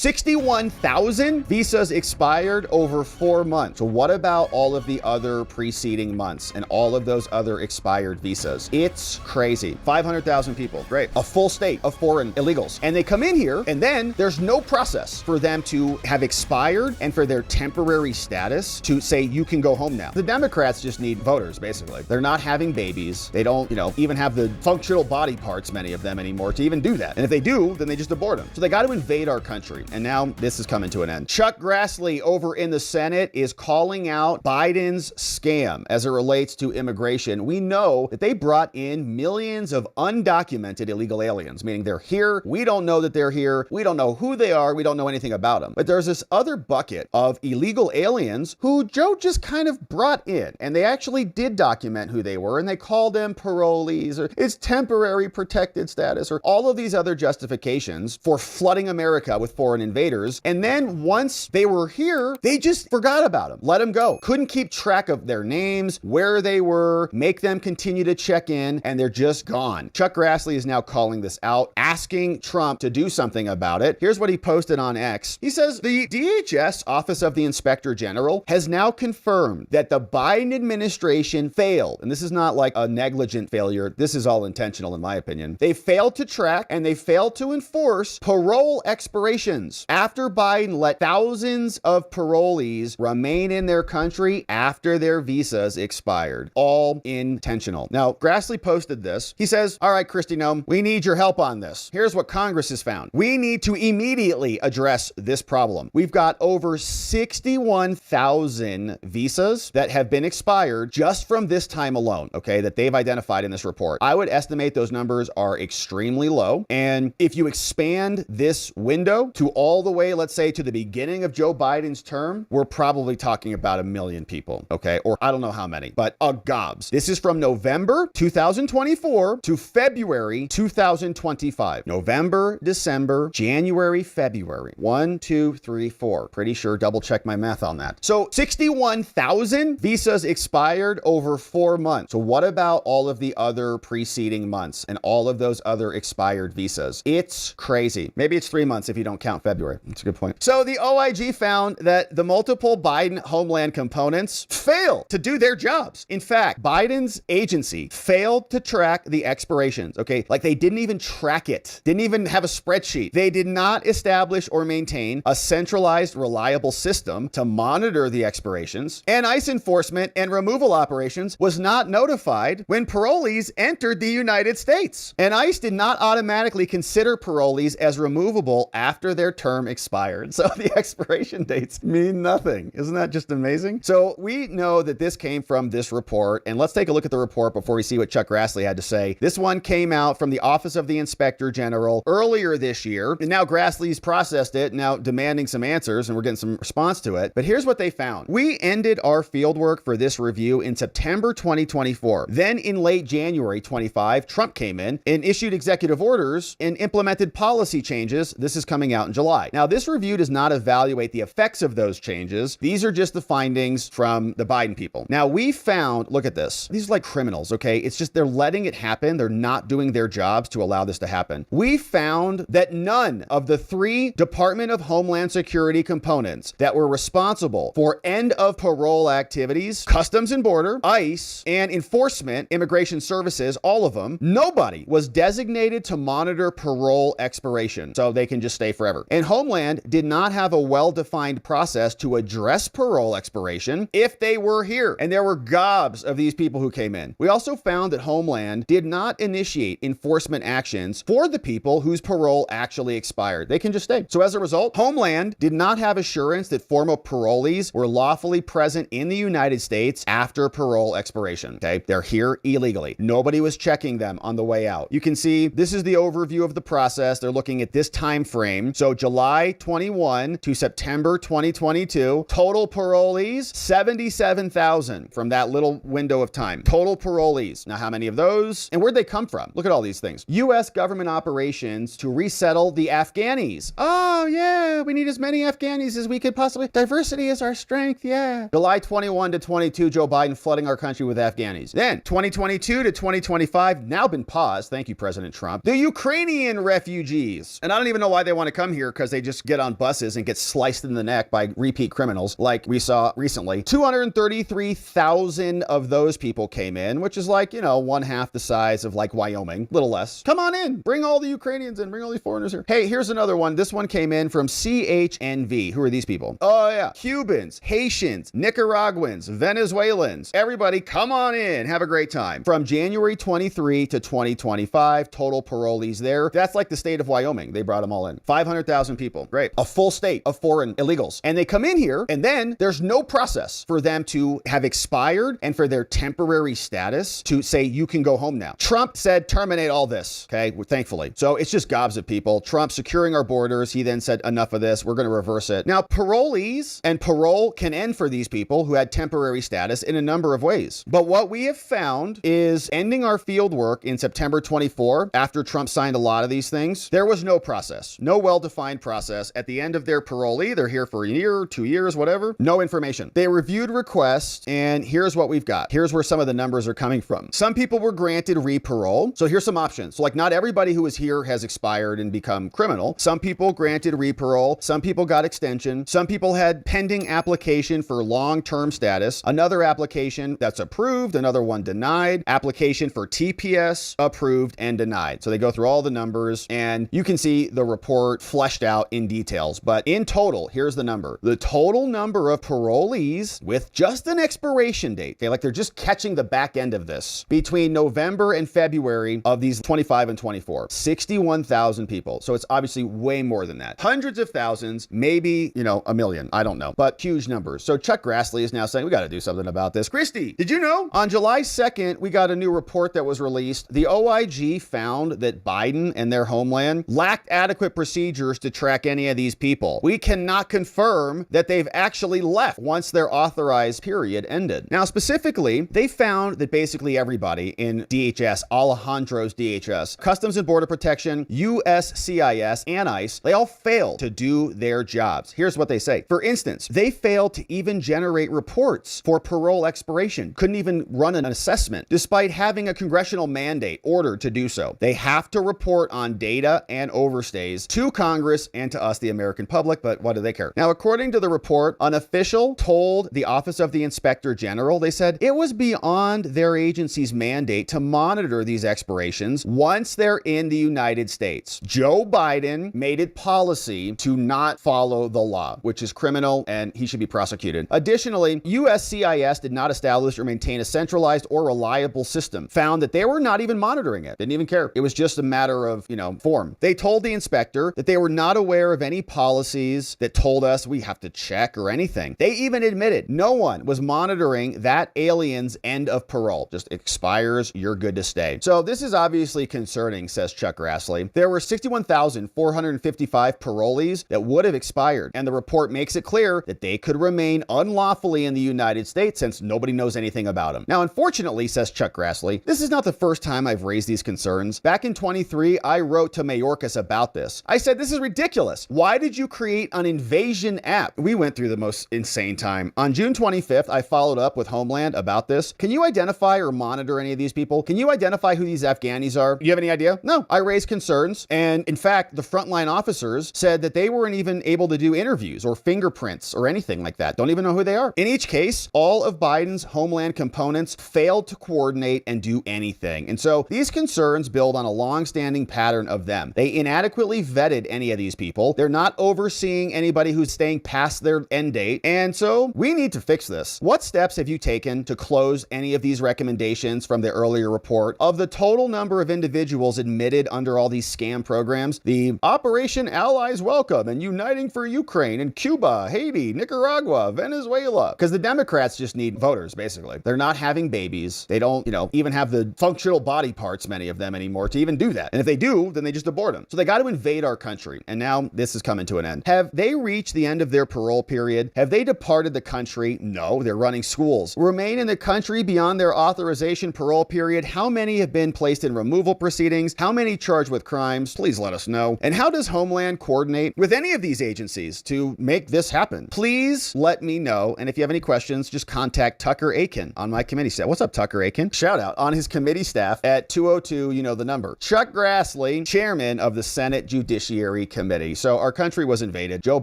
61,000 visas expired over 4 months. So what about all of the other preceding months and all of those other expired visas? It's crazy. 500,000 people, great. A full state of foreign illegals. And they come in here and then there's no process for them to have expired and for their temporary status to say you can go home now. The Democrats just need voters, basically. They're not having babies. They don't, even have the functional body parts, many of them anymore, to even do that. And if they do, then they just abort them. So they got to invade our country. And now this is coming to an end. Chuck Grassley over in the Senate is calling out Biden's scam as it relates to immigration. We know that they brought in millions of undocumented illegal aliens, meaning they're here. We don't know that they're here. We don't know who they are. We don't know anything about them. But there's this other bucket of illegal aliens who Joe just kind of brought in, and they actually did document who they were, and they called them parolees, or it's temporary protected status, or all of these other justifications for flooding America with foreign invaders. And then once they were here, they just forgot about them, let them go. Couldn't keep track of their names, where they were, make them continue to check in, and they're just gone. Chuck Grassley is now calling this out, asking Trump to do something about it. Here's what he posted on X. He says, the DHS Office of the Inspector General has now confirmed that the Biden administration failed. And this is not like a negligent failure. This is all intentional, in my opinion. They failed to track and they failed to enforce parole expirations after Biden let thousands of parolees remain in their country after their visas expired. All intentional. Now, Grassley posted this. He says, all right, Kristi Noem, we need your help on this. Here's what Congress has found. We need to immediately address this problem. We've got over 61,000 visas that have been expired just from this time alone, okay, that they've identified in this report. I would estimate those numbers are extremely low. And if you expand this window to all the way, let's say, to the beginning of Joe Biden's term, we're probably talking about 1 million people, okay? Or I don't know how many, but gobs. This is from November 2024 to February 2025. November, December, January, February. 1, 2, 3, 4. Pretty sure, double check my math on that. So 61,000 visas expired over 4 months. So what about all of the other preceding months and all of those other expired visas? It's crazy. Maybe it's 3 months if you don't count February. That's a good point. So the OIG found that the multiple Biden Homeland components failed to do their jobs. In fact, Biden's agency failed to track the expirations, okay? Like they didn't even track it, didn't even have a spreadsheet. They did not establish or maintain a centralized, reliable system to monitor the expirations, and ICE enforcement and removal operations was not notified when parolees entered the United States. And ICE did not automatically consider parolees as removable after their term expired. So the expiration dates mean nothing. Isn't that just amazing? So we know that this came from this report, and let's take a look at the report before we see what Chuck Grassley had to say. This one came out from the Office of the Inspector General earlier this year, and now Grassley's processed it, now demanding some answers, and we're getting some response to it. But here's what they found. We ended our fieldwork for this review in September 2024. Then in late January 25, Trump came in and issued executive orders and implemented policy changes. This is coming out in July. Now, this review does not evaluate the effects of those changes. These are just the findings from the Biden people. Now, we found, look at this. These are like criminals, okay? It's just they're letting it happen. They're not doing their jobs to allow this to happen. We found that none of the 3 Department of Homeland Security components that were responsible for end of parole activities, Customs and Border, ICE, and enforcement, immigration services, all of them, nobody was designated to monitor parole expiration so they can just stay forever. And Homeland did not have a well-defined process to address parole expiration if they were here. And there were gobs of these people who came in. We also found that Homeland did not initiate enforcement actions for the people whose parole actually expired. They can just stay. So as a result, Homeland did not have assurance that former parolees were lawfully present in the United States after parole expiration. Okay, they're here illegally. Nobody was checking them on the way out. You can see this is the overview of the process. They're looking at this time frame. So July 21 to September 2022, total parolees, 77,000 from that little window of time. Total parolees. Now, how many of those? And where'd they come from? Look at all these things. U.S. government operations to resettle the Afghanis. Oh, yeah, We need as many Afghanis as we could possibly. Diversity is our strength, yeah. July 21 to 22, Joe Biden flooding our country with Afghanis. Then 2022 to 2025, now been paused. Thank you, President Trump. The Ukrainian refugees. And I don't even know why they want to come here, because they just get on buses and get sliced in the neck by repeat criminals like we saw recently. 233,000 of those people came in, which is like, you know, 1/2 the size of like Wyoming, little less. Come on in, bring all the Ukrainians in, bring all these foreigners here. Hey, here's another one. This one came in from CHNV. Who are these people? Oh yeah, Cubans, Haitians, Nicaraguans, Venezuelans. Everybody come on in, have a great time. From January 23 to 2025, total parolees there. That's like the state of Wyoming. They brought them all in. 500,000 people. Great. A full state of foreign illegals. And they come in here, and then there's no process for them to have expired and for their temporary status to say you can go home now. Trump said terminate all this, okay, thankfully. So it's just gobs of people. Trump securing our borders. He then said enough of this. We're going to reverse it. Now, parolees and parole can end for these people who had temporary status in a number of ways. But what we have found is ending our field work in September 24, after Trump signed a lot of these things, there was no process, no well-defined process. At the end of their parolee, they're here for a year, 2 years, whatever, no information. They reviewed requests, and here's what we've got. Here's where some of the numbers are coming from. Some people were granted re-parole. So here's some options. So like not everybody who is here has expired and become criminal. Some people granted re-parole. Some people got extension. Some people had pending application for long-term status. Another application that's approved, another one denied. Application for TPS approved and denied. So they go through all the numbers, and you can see the report fleshed out in details. But in total, here's the number. The total number of parolees with just an expiration date, okay, like they're just catching the back end of this, between November and February of these 25 and 24, 61,000 people. So it's obviously way more than that. Hundreds of thousands, maybe, you know, a million. I don't know, but huge numbers. So Chuck Grassley is now saying, we got to do something about this. Christy, did you know? On July 2nd, we got a new report that was released. The OIG found that Biden and their homeland lacked adequate procedures to track any of these people. We cannot confirm that they've actually left once their authorized period ended. Now, specifically, they found that basically everybody in DHS, Alejandro's DHS, Customs and Border Protection, USCIS, and ICE, they all failed to do their jobs. Here's what they say. For instance, they failed to even generate reports for parole expiration, couldn't even run an assessment, despite having a congressional mandate ordered to do so. They have to report on data and overstays to Congress and to us, the American public, but what do they care? Now, according to the report, an official told the Office of the Inspector General, they said it was beyond their agency's mandate to monitor these expirations once they're in the United States. Joe Biden made it policy to not follow the law, which is criminal, and he should be prosecuted. Additionally, USCIS did not establish or maintain a centralized or reliable system, found that they were not even monitoring it, didn't even care. It was just a matter of, form. They told the inspector that they were not aware of any policies that told us we have to check or anything. They even admitted no one was monitoring that alien's end of parole. Just expires, you're good to stay. So this is obviously concerning, says Chuck Grassley. There were 61,455 parolees that would have expired, and the report makes it clear that they could remain unlawfully in the United States since nobody knows anything about them. Now, unfortunately, says Chuck Grassley, this is not the first time I've raised these concerns. Back in 23, I wrote to Mayorkas about this. I said, this is ridiculous. Why did you create an invasion app? We went through the most insane time. On June 25th, I followed up with Homeland about this. Can you identify or monitor any of these people? Can you identify who these Afghanis are? Do you have any idea? No. I raised concerns. And in fact, the frontline officers said that they weren't even able to do interviews or fingerprints or anything like that. Don't even know who they are. In each case, all of Biden's Homeland components failed to coordinate and do anything. And so these concerns build on a long-standing pattern of them. They inadequately vetted any of these people. They're not overseeing anybody who's staying past their end date. And so we need to fix this. What steps have you taken to close any of these recommendations from the earlier report? Of the total number of individuals admitted under all these scam programs, the Operation Allies Welcome and Uniting for Ukraine and Cuba, Haiti, Nicaragua, Venezuela, because the Democrats just need voters, basically. They're not having babies. They don't, even have the functional body parts, many of them anymore, to even do that. And if they do, then they just abort them. So they got to invade our country. And now this is coming to an end. Have they reached the end of their parole period? Have they departed the country? No, they're running schools. Remain in the country beyond their authorization parole period? How many have been placed in removal proceedings? How many charged with crimes? Please let us know. And how does Homeland coordinate with any of these agencies to make this happen? Please let me know. And if you have any questions, just contact Tucker Aiken on my committee staff. What's up, Tucker Aiken? Shout out on his committee staff at 202, you know the number. Chuck Grassley, chairman of the Senate Judiciary Committee. So our country was invaded. Joe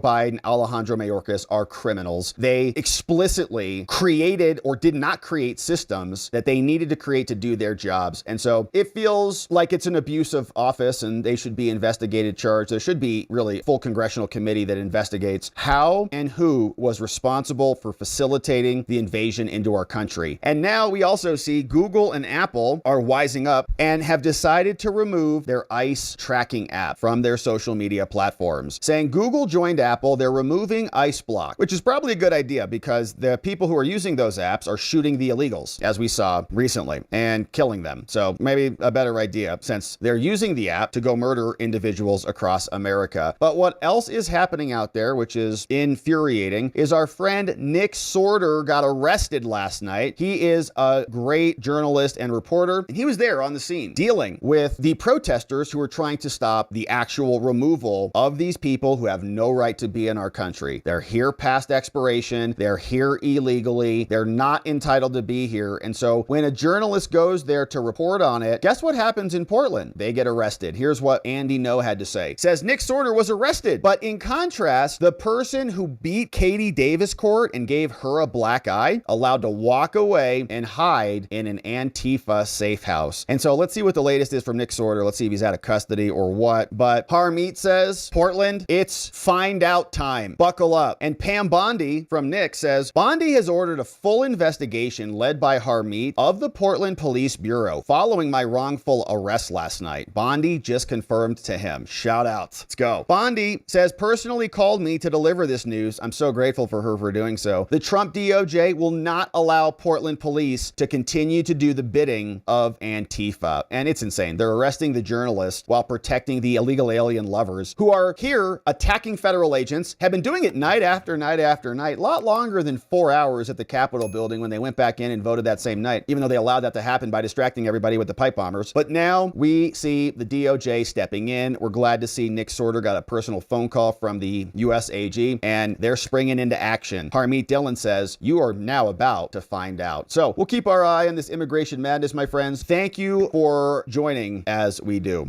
Biden, Alejandro Mayorkas are criminals. They explicitly created or did not create systems that they needed to create to do their jobs. And so it feels like it's an abuse of office and they should be investigated, charged. There should be really a full congressional committee that investigates how and who was responsible for facilitating the invasion into our country. And now we also see Google and Apple are wising up and have decided to remove their ICE tracking app from their social media platforms, saying Google joined Apple, they're removing ICE Block, which is probably a good idea because the people who are using those apps are shooting the illegals, as we saw recently, and killing them. So maybe a better idea since they're using the app to go murder individuals across America. But what else is happening out there, which is infuriating, is our friend Nick Sorter got arrested last night. He is a great journalist and reporter, and he was there on the scene dealing with the protesters who are trying to stop the actual removal of these people who have no right to be in our country. They're here past expiration. They're here illegally. They're not entitled to be here. And so when a journalist goes there to report on it, guess what happens in Portland? They get arrested. Here's what Andy No had to say. Says Nick Sorter was arrested, but in contrast, the person who beat Katie Davis court and gave her a black eye allowed to walk away and hide in an Antifa safe house. And so let's see what the latest is from Nick Sorter. Let's see if he's out of custody or what. But Harmeet says, Portland, it's find out time. Buckle up. And Pam Bondi from Nick says, Bondi has ordered a full investigation led by Harmeet of the Portland Police Bureau following my wrongful arrest last night. Bondi just confirmed to him. Shout outs. Let's go. Bondi says, personally called me to deliver this news. I'm so grateful for her for doing so. The Trump DOJ will not allow Portland police to continue to do the bidding of Antifa. And it's insane. They're arresting the journalist while protecting the illegal alien lovers who are here attacking federal agents, have been doing it night after night after night, a lot longer than 4 hours at the Capitol building when they went back in and voted that same night, even though they allowed that to happen by distracting everybody with the pipe bombers. But now we see the DOJ stepping in. We're glad to see Nick Sorter got a personal phone call from the US AG and they're springing into action. Harmeet Dillon says, you are now about to find out. So we'll keep our eye on this immigration madness, my friends. Thank you for joining as we do.